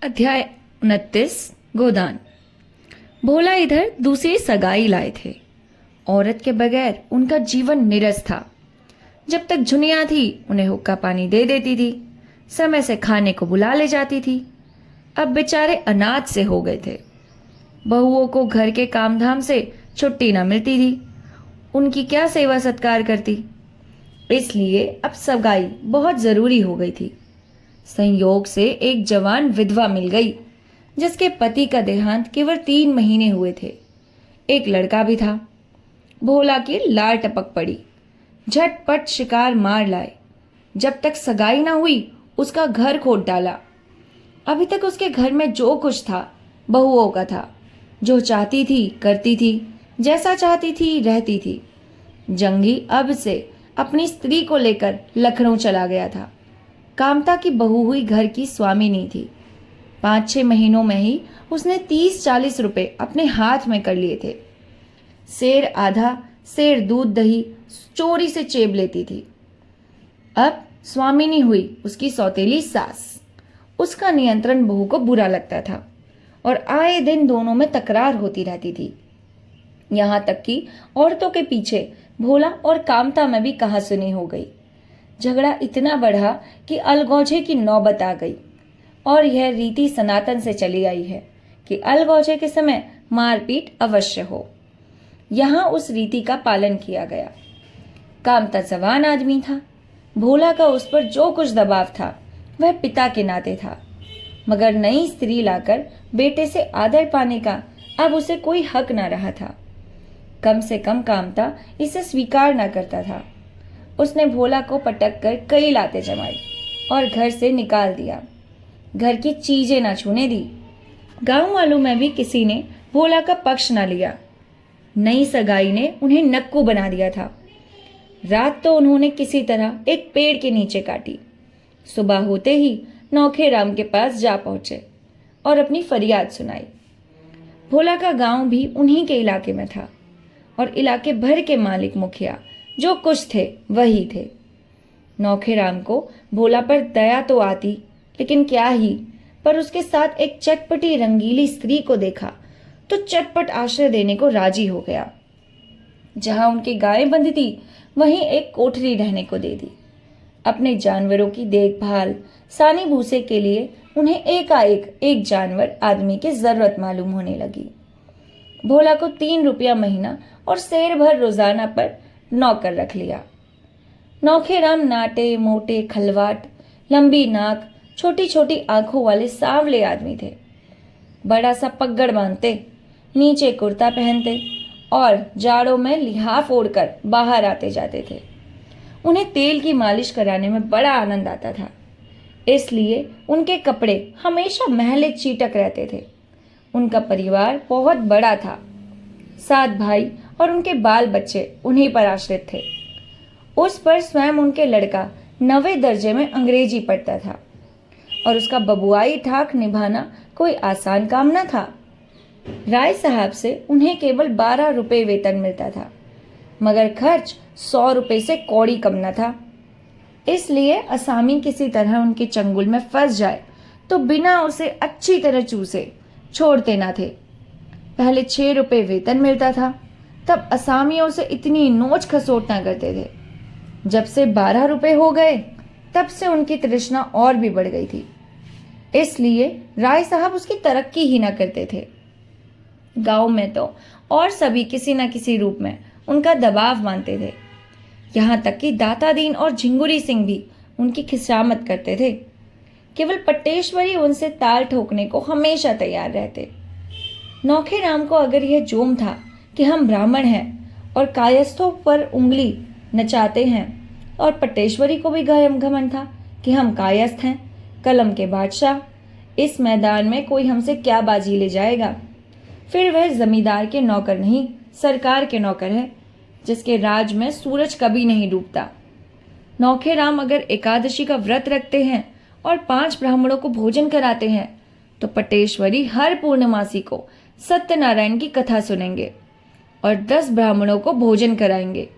अध्याय 29। गोदान। भोला इधर दूसरी सगाई लाए थे। औरत के बगैर उनका जीवन निरस था। जब तक झुनिया थी उन्हें हुक्का पानी दे देती थी, समय से खाने को बुला ले जाती थी। अब बेचारे अनाथ से हो गए थे। बहुओं को घर के काम धाम से छुट्टी न मिलती थी, उनकी क्या सेवा सत्कार करती। इसलिए अब सगाई बहुत जरूरी हो गई थी। संयोग से एक जवान विधवा मिल गई, जिसके पति का देहांत केवल 3 महीने हुए थे। एक लड़का भी था। भोला की लार टपक पड़ी। झटपट शिकार मार लाए। जब तक सगाई ना हुई उसका घर खोद डाला। अभी तक उसके घर में जो कुछ था बहुओं का था। जो चाहती थी करती थी, जैसा चाहती थी रहती थी। जंगी अब से अपनी स्त्री को लेकर लखनऊ चला गया था। कामता की बहू हुई घर की स्वामिनी थी। 5-6 महीनों में ही उसने 30-40 रुपए अपने हाथ में कर लिए थे। सेर आधा सेर दूध दही चोरी से चेब लेती थी। अब स्वामिनी हुई उसकी सौतेली सास। उसका नियंत्रण बहू को बुरा लगता था और आए दिन दोनों में तकरार होती रहती थी। यहाँ तक कि औरतों के पीछे भोला और कामता में भी कहासुनी हो गई। झगड़ा इतना बढ़ा कि अलगौजे की नौबत आ गई और यह रीति सनातन से चली आई है कि अलगौजे के समय मारपीट अवश्य हो। यहाँ उस रीति का पालन किया गया। कामता जवान आदमी था। भोला का उस पर जो कुछ दबाव था वह पिता के नाते था, मगर नई स्त्री लाकर बेटे से आदर पाने का अब उसे कोई हक न रहा था। कम से कम कामता इसे स्वीकार न करता था। उसने भोला को पटक कर कई लातें जमाई और घर से निकाल दिया। घर की चीजें ना छूने दी। गांव वालों में भी किसी ने भोला का पक्ष ना लिया। नई सगाई ने उन्हें नक्कू बना दिया था। रात तो उन्होंने किसी तरह एक पेड़ के नीचे काटी। सुबह होते ही नौखे राम के पास जा पहुंचे और अपनी फरियाद सुनाई। भोला का गांव भी उन्हीं के इलाके में था और इलाके भर के मालिक मुखिया जो कुछ थे वही थे। नौखे राम को भोला पर दया तो आती, लेकिन क्या ही, पर उसके साथ एक चटपटी रंगीली स्त्री को देखा तो चटपट आश्रय देने को राजी हो गया। जहां उनकी गायें बंधी थी वहीं एक कोठरी रहने को दे दी। अपने जानवरों की देखभाल सानी भूसे के लिए उन्हें एकाएक एक जानवर आदमी की जरूरत मालूम होने लगी। भोला को 3 रुपया महीना और शेर भर रोजाना पर नौकर रख लिया। नौखे राम नाटे मोटे खलवाट, लंबी नाक, छोटी छोटी आंखों वाले सांवले आदमी थे। बड़ा सा पगड़ बांधते, नीचे कुर्ता पहनते और जाड़ों में लिहाफ ओढ़कर बाहर आते जाते थे। उन्हें तेल की मालिश कराने में बड़ा आनंद आता था, इसलिए उनके कपड़े हमेशा मैले चीटक रहते थे। उनका परिवार बहुत बड़ा था। 7 भाई और उनके बाल बच्चे उन्हीं पर आश्रित थे। उस पर स्वयं उनके लड़का 9वें दर्जे में अंग्रेजी पढ़ता था और उसका बबुआई ठाक निभाना कोई आसान काम न था। राय साहब से उन्हें केवल 12 रुपए वेतन मिलता था, मगर खर्च 100 रुपए से कौड़ी कम न था। इसलिए असामी किसी तरह उनके चंगुल में फंस जाए तो बिना उसे अच्छी तरह चूसे छोड़ते न थे। पहले 6 रुपए वेतन मिलता था, तब असामियों से इतनी नोच खसोट ना करते थे। जब से 12 रुपए हो गए तब से उनकी तृष्णा और भी बढ़ गई थी। इसलिए राय साहब उसकी तरक्की ही ना करते थे। गांव में तो और सभी किसी न किसी रूप में उनका दबाव मानते थे। यहाँ तक कि दाता दीन और झिंगुरी सिंह भी उनकी खिसामत करते थे। केवल पट्टेश्वरी उनसे ताल ठोकने को हमेशा तैयार रहते। नौखे राम को अगर यह जोम था कि हम ब्राह्मण हैं और कायस्थों पर उंगली नचाते हैं, और पट्टेश्वरी को भी घमंड था कि हम कायस्थ हैं, कलम के बादशाह, इस मैदान में कोई हमसे क्या बाजी ले जाएगा। फिर वह जमींदार के नौकर नहीं, सरकार के नौकर है, जिसके राज में सूरज कभी नहीं डूबता। नौखे राम अगर एकादशी का व्रत रखते हैं और 5 ब्राह्मणों को भोजन कराते हैं तो पट्टेश्वरी हर पूर्णमासी को सत्यनारायण की कथा सुनेंगे और 10 ब्राह्मणों को भोजन कराएंगे।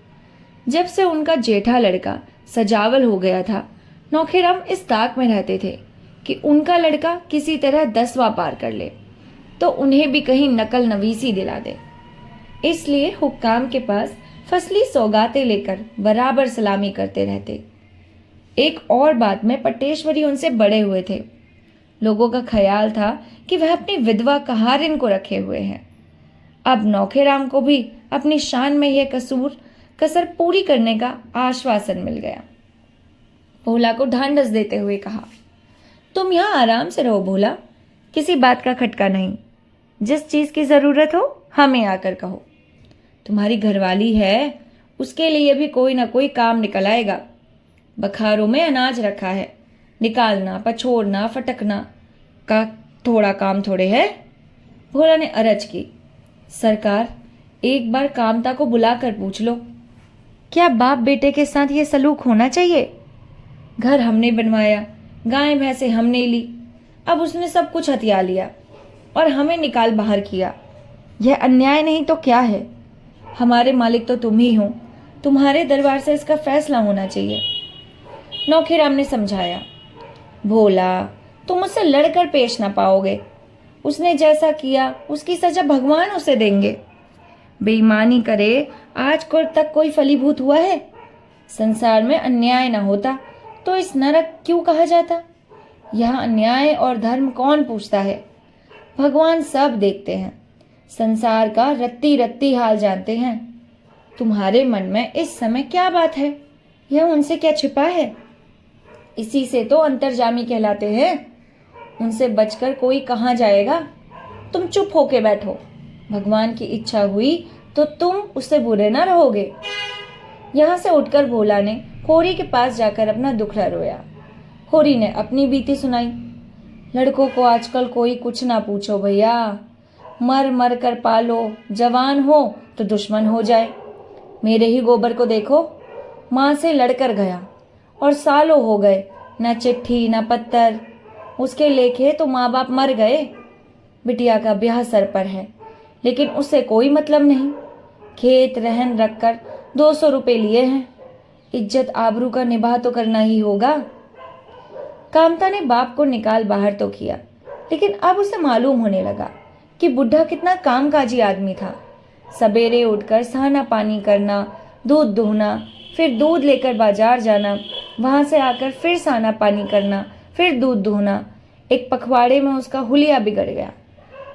जब से उनका जेठा लड़का सजावल हो गया था, नौखेराम इस ताक में रहते थे कि उनका लड़का किसी तरह 10वां पार कर ले तो उन्हें भी कहीं नकल नवीसी दिला दे। इसलिए हुक्काम के पास फसली सौगातें लेकर बराबर सलामी करते रहते। एक और बात में पटेश्वरी उनसे बड़े हुए थे। लोगों का ख्याल था कि वह अपनी विधवा कहारिन को रखे हुए हैं। अब नौखेराम को भी अपनी शान में यह कसर पूरी करने का आश्वासन मिल गया। भोला को ढांढस देते हुए कहा, तुम यहाँ आराम से रहो भोला, किसी बात का खटका नहीं। जिस चीज़ की ज़रूरत हो हमें आकर कहो। तुम्हारी घरवाली है, उसके लिए भी कोई ना कोई काम निकल आएगा। बखारों में अनाज रखा है, निकालना, पछोड़ना, फटकना का थोड़ा काम थोड़े है। भोला ने अरज की, सरकार एक बार कामता को बुलाकर पूछ लो, क्या बाप बेटे के साथ ये सलूक होना चाहिए? घर हमने बनवाया, गाय भैंसे हमने ली, अब उसने सब कुछ हथिया लिया और हमें निकाल बाहर किया। यह अन्याय नहीं तो क्या है? हमारे मालिक तो तुम ही हो, तुम्हारे दरबार से इसका फैसला होना चाहिए। नौखेराम ने समझाया, भोला तुम उससे लड़कर पेश ना पाओगे। उसने जैसा किया उसकी सजा भगवान उसे देंगे। बेईमानी करे आज तक कोई फलीभूत हुआ है? संसार में अन्याय न होता तो इस नरक क्यों कहा जाता? यहाँ अन्याय और धर्म कौन पूछता है? भगवान सब देखते हैं, संसार का रत्ती रत्ती हाल जानते हैं। तुम्हारे मन में इस समय क्या बात है, यह उनसे क्या छिपा है? इसी से तो अंतर्जामी कहलाते हैं। उनसे बचकर कोई कहाँ जाएगा? तुम चुप होके बैठो। भगवान की इच्छा हुई तो तुम उससे बुरे ना रहोगे। यहाँ से उठकर भोला ने होरी के पास जाकर अपना दुखड़ा रोया। होरी ने अपनी बीती सुनाई। लड़कों को आजकल कोई कुछ ना पूछो भैया, मर मर कर पालो, जवान हो तो दुश्मन हो जाए। मेरे ही गोबर को देखो, माँ से लड़कर गया और सालों हो गए, न चिट्ठी न पत्तर। उसके लेखे तो माँ बाप मर गए। बिटिया का ब्याह सर पर है, लेकिन उससे कोई मतलब नहीं। खेत रहन रखकर 200 रुपए लिए हैं। इज्जत आबरू का निभाह तो करना ही होगा। कामता ने बाप को निकाल बाहर तो किया, लेकिन अब उसे मालूम होने लगा कि बुढ़ा कितना कामकाजी आदमी था। सवेरे उठकर साना पानी करना, दूध दुहना, फिर दूध लेकर बाजार जाना, वहां से आकर फिर साना पानी करना, फिर दूध दुहना। एक पखवाड़े में उसका हुलिया बिगड़ गया।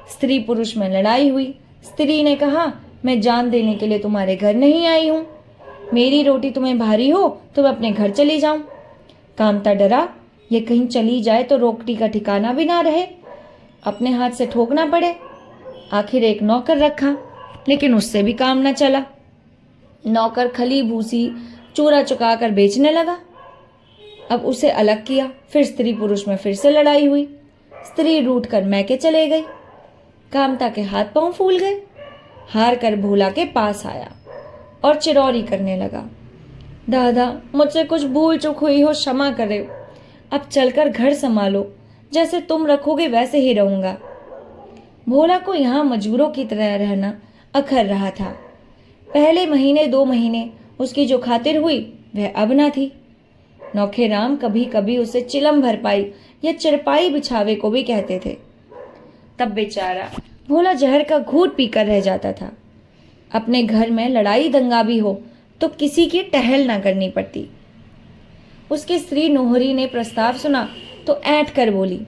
स्त्री पुरुष में लड़ाई हुई। स्त्री ने कहा, मैं जान देने के लिए तुम्हारे घर नहीं आई हूं। मेरी रोटी तुम्हें भारी हो तो मैं अपने घर चली जाऊं। कामता डरा, ये कहीं चली जाए तो रोकटी का ठिकाना भी ना रहे, अपने हाथ से ठोकना पड़े। आखिर एक नौकर रखा, लेकिन उससे भी काम न चला। नौकर खली भूसी चूरा चुका कर बेचने लगा। अब उसे अलग किया, फिर स्त्री पुरुष में फिर से लड़ाई हुई। स्त्री रूठ कर मैके चले गई। कामता के हाथ पांव फूल गए। हार कर भोला के पास आया और चिरौरी करने लगा, दादा मुझसे कुछ भूल चूक हुई हो क्षमा करे, अब चलकर घर संभालो, जैसे तुम रखोगे वैसे ही रहूंगा। भोला को यहाँ मजूरों की तरह रहना अखर रहा था। पहले महीने 2 महीने उसकी जो खातिर हुई वह अब न थी। नौखेराम कभी कभी उसे चिलम भरपाई या चिरपाई बिछावे को भी कहते थे। तब बेचारा भोला जहर का घूंट पीकर रह जाता था। अपने घर में लड़ाई दंगा भी हो तो किसी की टहल ना करनी पड़ती। उसकी स्त्री नोहरी ने प्रस्ताव सुना तो ऐंठ कर बोली,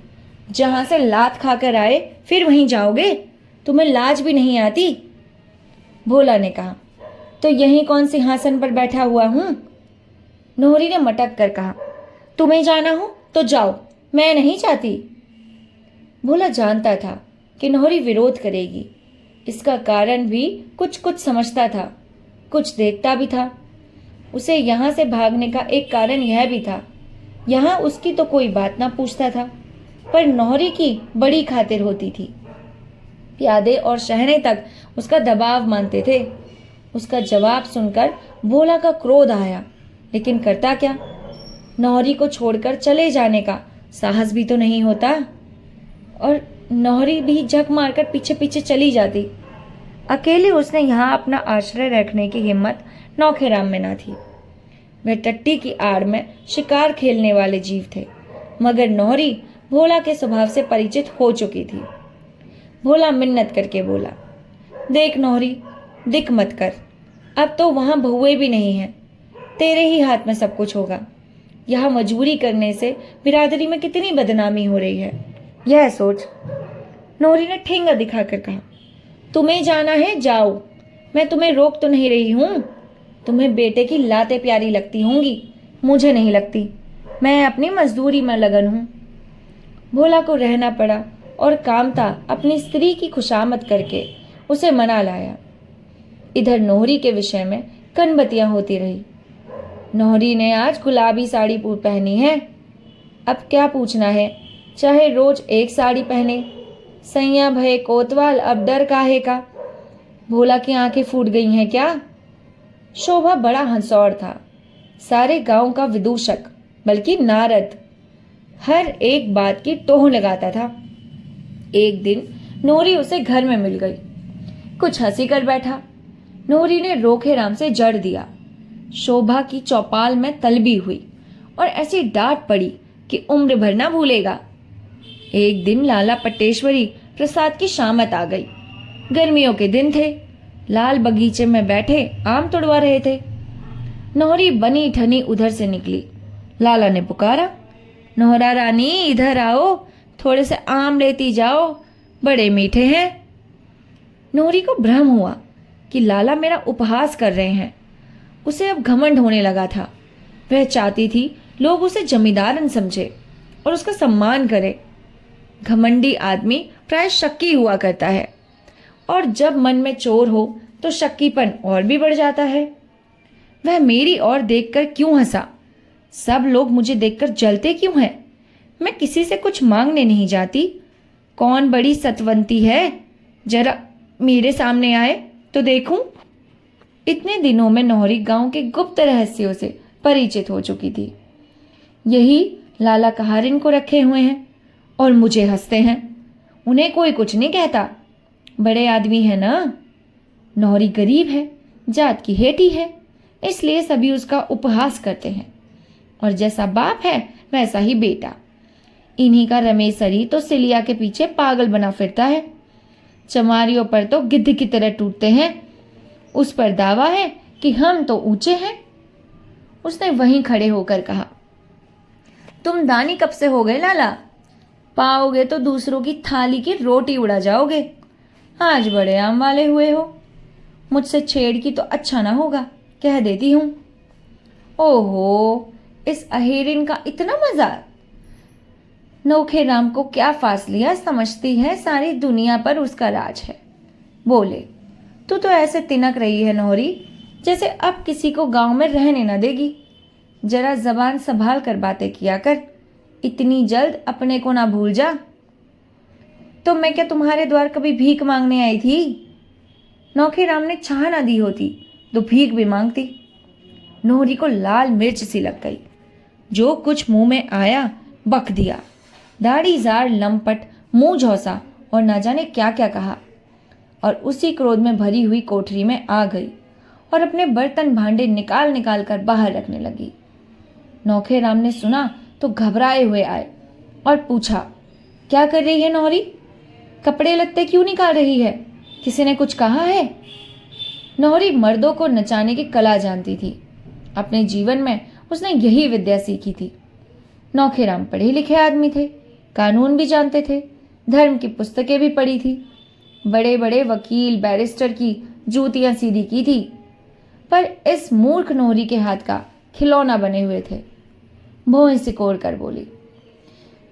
जहां से लात खाकर आए फिर वहीं जाओगे, तुम्हें लाज भी नहीं आती? भोला ने कहा, तो यहीं कौन सिंहासन पर बैठा हुआ हूं? नोहरी ने मटक कर कहा, तुम्हें जाना हो तो जाओ, मैं नहीं चाहती। भोला जानता था कि नोहरी विरोध करेगी। इसका कारण भी कुछ कुछ समझता था, कुछ देखता भी था। उसे यहाँ से भागने का एक कारण यह भी था, यहाँ उसकी तो कोई बात ना पूछता था, पर नौहरी की बड़ी खातिर होती थी। प्यादे और शहने तक उसका दबाव मानते थे। उसका जवाब सुनकर भोला का क्रोध आया, लेकिन करता क्या? नौहरी को छोड़कर चले जाने का साहस भी तो नहीं होता, और नौहरी भी झक मारकर पीछे पीछे चली जाती। अकेले उसने यहाँ अपना आश्रय रखने की हिम्मत नौखेराम में न थी। वह टट्टी की आड़ में शिकार खेलने वाले जीव थे, मगर नौहरी भोला के स्वभाव से परिचित हो चुकी थी। भोला मिन्नत करके बोला, देख नौहरी, दिक मत कर, अब तो वहां बहुएं भी नहीं हैं, तेरे ही हाथ में सब कुछ होगा। यहाँ मजबूरी करने से बिरादरी में कितनी बदनामी हो रही है, यह सोच। नौहरी ने ठेंगा दिखाकर कहा, तुम्हें जाना है जाओ, मैं तुम्हें रोक तो नहीं रही हूं। तुम्हें बेटे की लातें प्यारी लगती होंगी, मुझे नहीं लगती, मैं अपनी मजदूरी में लगन हूं। भोला को रहना पड़ा और कामता अपनी स्त्री की खुशामद करके उसे मना लाया। इधर नौहरी के विषय में कनबतियां होती रही। नौहरी ने आज गुलाबी साड़ी पहनी है, अब क्या पूछना है, चाहे रोज एक साड़ी पहने। सैया भये कोतवाल, अब डर काहे का। भोला की आंखें फूट गई हैं क्या। शोभा बड़ा हंसौड़ था, सारे गांव का विदूषक, बल्कि नारद, हर एक बात की टोह लगाता था। एक दिन नौहरी उसे घर में मिल गई, कुछ हंसी कर बैठा। नौहरी ने रोखे राम से जड़ दिया। शोभा की चौपाल में तलबी हुई और ऐसी डांट पड़ी कि उम्र भर ना भूलेगा। एक दिन लाला पटेश्वरी प्रसाद की शामत आ गई। गर्मियों के दिन थे, लाल बगीचे में बैठे आम तोड़वा रहे थे। नौहरी बनी ठनी उधर से निकली। लाला ने पुकारा, नौहरा रानी इधर आओ, थोड़े से आम लेती जाओ, बड़े मीठे हैं। नौहरी को भ्रम हुआ कि लाला मेरा उपहास कर रहे हैं। उसे अब घमंड होने लगा था। वह चाहती थी लोग उसे जमींदारन समझे और उसका सम्मान करे। घमंडी आदमी प्राय शक्की हुआ करता है, और जब मन में चोर हो तो शक्कीपन और भी बढ़ जाता है। वह मेरी ओर देखकर क्यों हंसा? सब लोग मुझे देखकर जलते क्यों हैं? मैं किसी से कुछ मांगने नहीं जाती। कौन बड़ी सतवंती है, जरा मेरे सामने आए तो देखूं। इतने दिनों में नौहरी गांव के गुप्त रहस्यों से परिचित हो चुकी थी। यही लाला कहारिन को रखे हुए हैं और मुझे हंसते हैं। उन्हें कोई कुछ नहीं कहता, बड़े आदमी है ना। नौहरी गरीब है, जात की हेठी है, इसलिए सभी उसका उपहास करते हैं, और जैसा बाप है वैसा ही बेटा। इन्हीं का रमेशरी तो सिलिया के पीछे पागल बना फिरता है। चमारियों पर तो गिद्ध की तरह टूटते हैं। उस पर दावा है कि हम तो ऊंचे हैं। उसने वहीं खड़े होकर कहा, तुम दानी कब से हो गए लाला? पाओगे तो दूसरों की थाली की रोटी उड़ा जाओगे। आज बड़े आम वाले हुए हो। मुझसे छेड़ की तो अच्छा ना होगा, कह देती हूं। ओहो, इस अहेरिन का इतना मजाक। नोखे राम को क्या फास लिया, समझती है सारी दुनिया पर उसका राज है। बोले, तू तो ऐसे तिनक रही है नौहरी, जैसे अब किसी को गांव में रहने न देगी। जरा जबान संभाल कर बातें किया कर, इतनी जल्द अपने को ना भूल जा। तो मैं क्या तुम्हारे द्वार कभी भीख मांगने आई थी? नौखे राम ने चाह ना दी होती तो भीख भी मांगती। नौहरी को लाल मिर्च सी लग गई। जो कुछ मुंह में आया बक दिया। दाढ़ीदार लंपट, मुंह झौसा और ना जाने क्या क्या कहा, और उसी क्रोध में भरी हुई कोठरी में आ गई और अपने बर्तन भांडे निकाल निकाल कर बाहर रखने लगी। नौखे राम ने सुना तो घबराए हुए आए और पूछा, क्या कर रही है नौहरी? कपड़े लत्ते क्यों निकाल रही है? किसी ने कुछ कहा है? नौहरी मर्दों को नचाने की कला जानती थी। अपने जीवन में उसने यही विद्या सीखी थी। नौखेराम पढ़े लिखे आदमी थे, कानून भी जानते थे, धर्म की पुस्तकें भी पढ़ी थी, बड़े बड़े वकील बैरिस्टर की जूतियां सीधी की थी, पर इस मूर्ख नौहरी के हाथ का खिलौना बने हुए थे। भौं सिकोड़ कर बोली,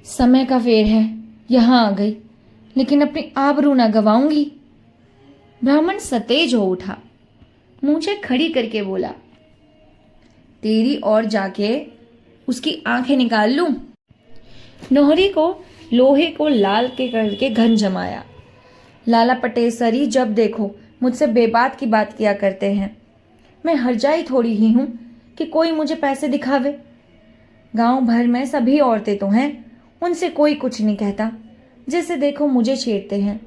समय का फेर है, यहां आ गई, लेकिन अपनी आबरू ना गवाऊंगी। ब्राह्मण सतेज हो उठा, मूंछें खड़ी करके बोला, तेरी और जाके उसकी आंखें निकाल लूं? नौहरी को लोहे को लाल के करके घन जमाया। लाला पटेसरी जब देखो मुझसे बेबात की बात किया करते हैं। मैं हरजाई थोड़ी ही हूं कि कोई मुझे पैसे दिखावे। गांव भर में सभी औरतें तो हैं, उनसे कोई कुछ नहीं कहता, जैसे देखो मुझे छेड़ते हैं।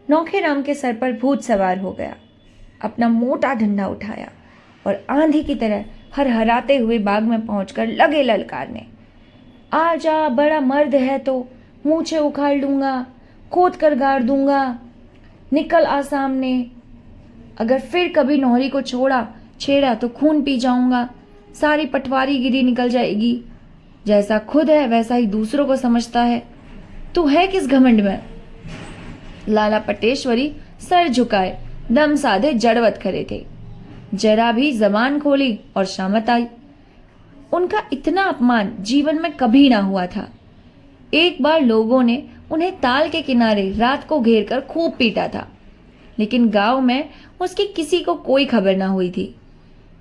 नौखेराम के सर पर भूत सवार हो गया। अपना मोटा डंडा उठाया और आंधी की तरह हरहराते हुए बाग में पहुंचकर लगे ललकारने, आ जा, बड़ा मर्द है तो मूछें उखाड़ लूंगा, खोद कर गाड़ दूंगा, निकल आ सामने। अगर फिर कभी नौहरी को छेड़ा तो खून पी जाऊंगा, सारी पटवारी गिरी निकल जाएगी। जैसा खुद है वैसा ही दूसरों को समझता है। तू है किस घमंड में? लाला पटेश्वरी सर झुकाए दम साधे जड़वत खड़े थे। जरा भी जबान खोली और शामत आई। उनका इतना अपमान जीवन में कभी ना हुआ था। एक बार लोगों ने उन्हें ताल के किनारे रात को घेर कर खूब पीटा था, लेकिन गांव में उसकी किसी को कोई खबर ना हुई थी।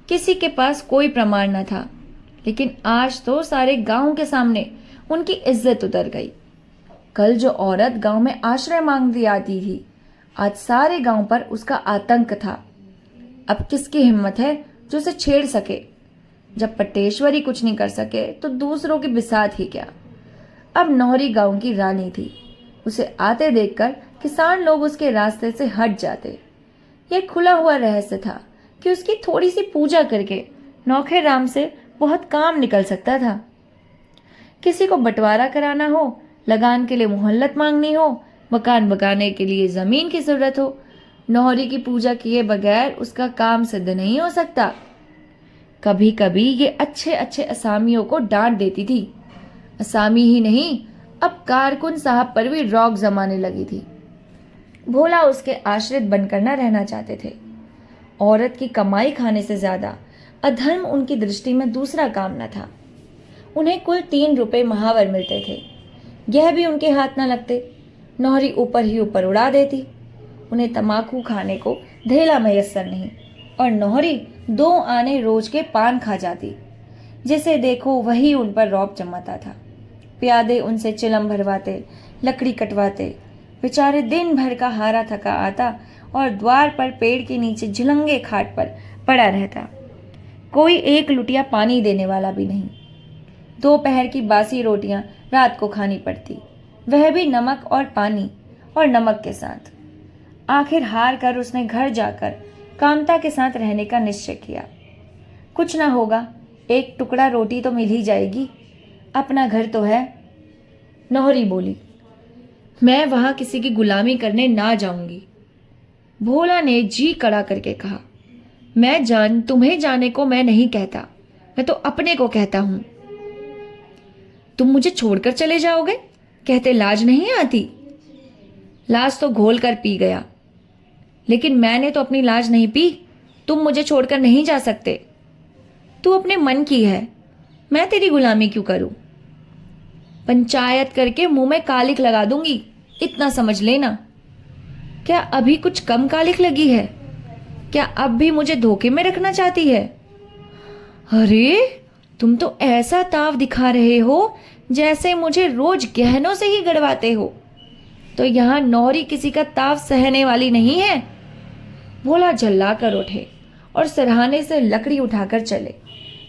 किसी के पास कोई प्रमाण न था, लेकिन आज तो सारे गांव के सामने उनकी इज्जत उतर गई। कल जो औरत गांव में आश्रय मांगती आती थी, आज सारे गांव पर उसका आतंक था। अब किसकी हिम्मत है जो उसे छेड़ सके? जब पटेश्वरी कुछ नहीं कर सके तो दूसरों की बिसात ही क्या। अब नौहरी गांव की रानी थी। उसे आते देखकर किसान लोग उसके रास्ते से हट जाते। यह खुला हुआ रहस्य था कि उसकी थोड़ी सी पूजा करके नौखे राम से बहुत काम निकल सकता था। किसी को बंटवारा कराना हो, लगान के लिए मोहल्लत मांगनी हो, मकान बनाने के लिए जमीन की जरूरत हो, नौहरी की पूजा किए बगैर उसका काम सिद्ध नहीं हो सकता। कभी कभी ये अच्छे अच्छे असामियों को डांट देती थी। असामी ही नहीं, अब कारकुन साहब पर भी रौक जमाने लगी थी। भोला उसके आश्रित बनकर न रहना चाहते थे। औरत की कमाई खाने से ज्यादा अधर्म उनकी दृष्टि में दूसरा काम न था। उन्हें कुल 3 रुपए महावर मिलते थे। यह भी उनके हाथ न लगते। नौहरी ऊपर ही ऊपर उड़ा देती। उन्हें तमाकू खाने को धेला मयस्सर नहीं, और नौहरी 2 आने रोज के पान खा जाती। जिसे देखो वही उन पर रौब जमाता था। प्यादे उनसे चिलम भरवाते, लकड़ी कटवाते। बेचारे दिन भर का हारा थका आता और द्वार पर पेड़ के नीचे झुलंगे खाट पर पड़ा रहता। कोई एक लुटिया पानी देने वाला भी नहीं। दोपहर की बासी रोटियां रात को खानी पड़ती, वह भी नमक और पानी और नमक के साथ। आखिर हार कर उसने घर जाकर कामता के साथ रहने का निश्चय किया। कुछ ना होगा, एक टुकड़ा रोटी तो मिल ही जाएगी, अपना घर तो है। नौहरी बोली, मैं वहां किसी की गुलामी करने ना जाऊंगी। भोला ने जी कड़ा करके कहा, तुम्हें जाने को मैं नहीं कहता, मैं तो अपने को कहता हूं। तुम मुझे छोड़कर चले जाओगे? कहते लाज नहीं आती? लाज तो घोल कर पी गया, लेकिन मैंने तो अपनी लाज नहीं पी। तुम मुझे छोड़कर नहीं जा सकते। तू अपने मन की है, मैं तेरी गुलामी क्यों करूं? पंचायत करके मुंह में कालिक लगा दूंगी, इतना समझ लेना। क्या अभी कुछ कम कालिक लगी है? क्या अब भी मुझे धोखे में रखना चाहती है? अरे तुम तो ऐसा ताव दिखा रहे हो जैसे मुझे रोज गहनों से ही गड़वाते हो। तो यहां नौहरी किसी का ताव सहने वाली नहीं है। भोला झल्ला कर उठे और सरहाने से लकड़ी उठाकर चले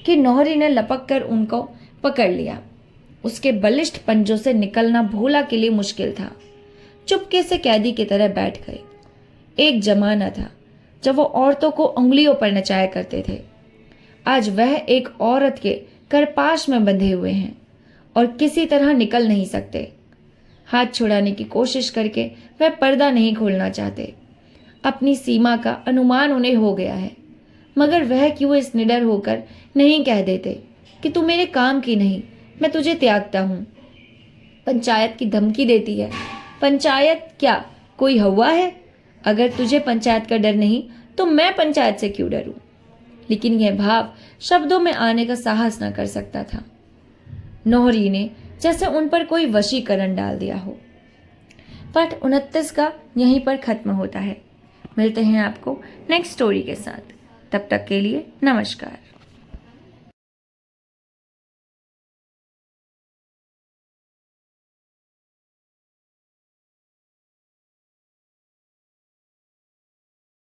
कि नौहरी ने लपक कर उनको पकड़ लिया। उसके बलिष्ठ पंजों से निकलना भोला के लिए मुश्किल था। चुपके से कैदी की तरह बैठ गए। एक जमाना था जब वो औरतों को उंगलियों पर नचाया करते थे। आज वह एक औरत के करपाश में बंधे हुए हैं और किसी तरह निकल नहीं सकते। हाथ छुड़ाने की कोशिश करके वह पर्दा नहीं खोलना चाहते। अपनी सीमा का अनुमान उन्हें हो गया है, मगर वह क्यों इस निडर होकर नहीं कह देते कि तू मेरे काम की नहीं, मैं तुझे त्यागता हूं। पंचायत की धमकी देती है। पंचायत क्या कोई हवा है? अगर तुझे पंचायत का डर नहीं तो मैं पंचायत से क्यों डरूं? लेकिन यह भाव शब्दों में आने का साहस न कर सकता था। नौहरी ने जैसे उन पर कोई वशीकरण डाल दिया हो। पाठ 29 का यहीं पर खत्म होता है। मिलते हैं आपको नेक्स्ट स्टोरी के साथ। तब तक के लिए नमस्कार।